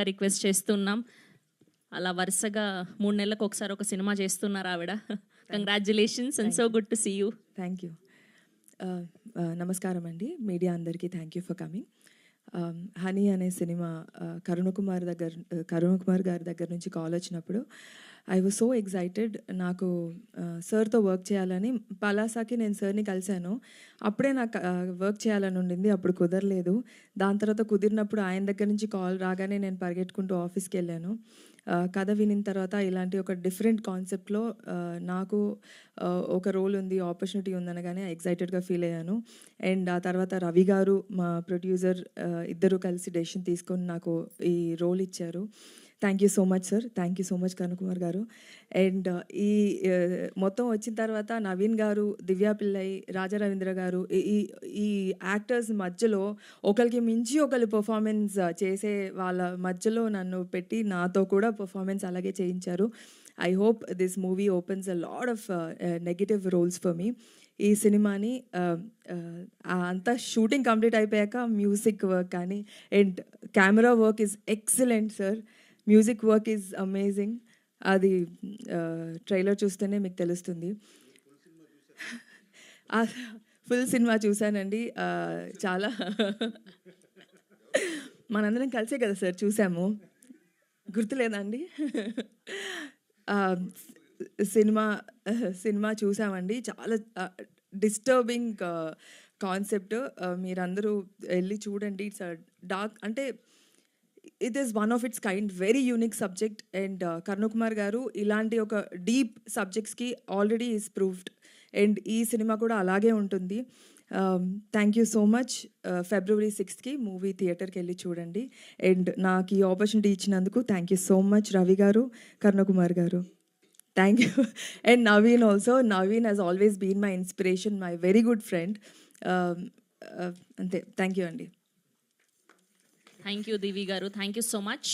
Request చేస్తున్నాం. అలా వరుసగా 3 నెలలకు ఒకసారి ఒక సినిమా చేస్తున్నారు ఆవిడ. Congratulations and so good to see you. Thank you. నమస్కారం అండి, మీడియా అందరికీ thank you for coming. Honey అనే సినిమా కరుణ్ కుమార్ గారి దగ్గర నుంచి కాల్ వచ్చినప్పుడు ఐ వాజ్ సో ఎక్సైటెడ్. నాకు సార్తో వర్క్ చేయాలని, పలాసాకి నేను సార్ని కలిశాను. అప్పుడే నాకు వర్క్ చేయాలని ఉండింది, అప్పుడు కుదరలేదు. దాని తర్వాత కుదిరినప్పుడు ఆయన దగ్గర నుంచి కాల్ రాగానే నేను పరిగెట్టుకుంటూ ఆఫీస్కి వెళ్ళాను. కథ వినిన తర్వాత ఇలాంటి ఒక డిఫరెంట్ కాన్సెప్ట్లో నాకు ఒక రోల్ ఉంది, ఆపర్చునిటీ ఉందనగానే ఎక్సైటెడ్గా ఫీల్ అయ్యాను. అండ్ ఆ తర్వాత రవి గారు, మా ప్రొడ్యూసర్, ఇద్దరు కలిసి డెసిషన్ తీసుకొని నాకు ఈ రోల్ ఇచ్చారు. Thank you so much sir, thank you so much Karun Kumar గారు. అండ్ ఈ మొత్తం వచ్చిన తర్వాత నవీన్ గారు, దివ్యా పిల్లై, రాజా రవీంద్ర గారు, ఈ యాక్టర్స్ మధ్యలో ఒకరికి మించి ఒకరు పర్ఫార్మెన్స్ చేసే వాళ్ళ మధ్యలో నన్ను పెట్టి నాతో కూడా పర్ఫార్మెన్స్ అలాగే చేయించారు. I hope this movie opens a lot of negative roles for me. ఈ సినిమాని అంతా షూటింగ్ కంప్లీట్ అయిపోయాక మ్యూజిక్ వర్క్ కానీ and camera work is excellent sir. Music work is amazing. అది ట్రైలర్ చూస్తేనే మీకు తెలుస్తుంది. ఫుల్ సినిమా చూశానండి. చాలా మనందరం కలిసే కదా సార్ చూసాము, గుర్తులేదండి? సినిమా చూసామండి. చాలా డిస్టర్బింగ్ కాన్సెప్ట్. మీరందరూ వెళ్ళి చూడండి. ఇట్స్ డార్క్, అంటే it is one of its kind, very unique subject. And Karun Kumar గారు ఇలాంటి ఒక డీప్ సబ్జెక్ట్స్కి ఆల్రెడీ ఈస్ ప్రూవ్డ్. అండ్ ఈ సినిమా కూడా అలాగే ఉంటుంది. Thank you so much. February 6th movie థియేటర్కి వెళ్ళి చూడండి. అండ్ నాకు ఈ ఆపర్చునిటీ ఇచ్చినందుకు thank you so much Ravi గారు, కరుణ్ కుమార్ గారు. Thank you. And Naveen also. Naveen has always been my inspiration, my very good friend. అంతే, థ్యాంక్ యూ అండి. థ్యాంక్ యూ దివి గారు, థ్యాంక్ యూ సో మచ్.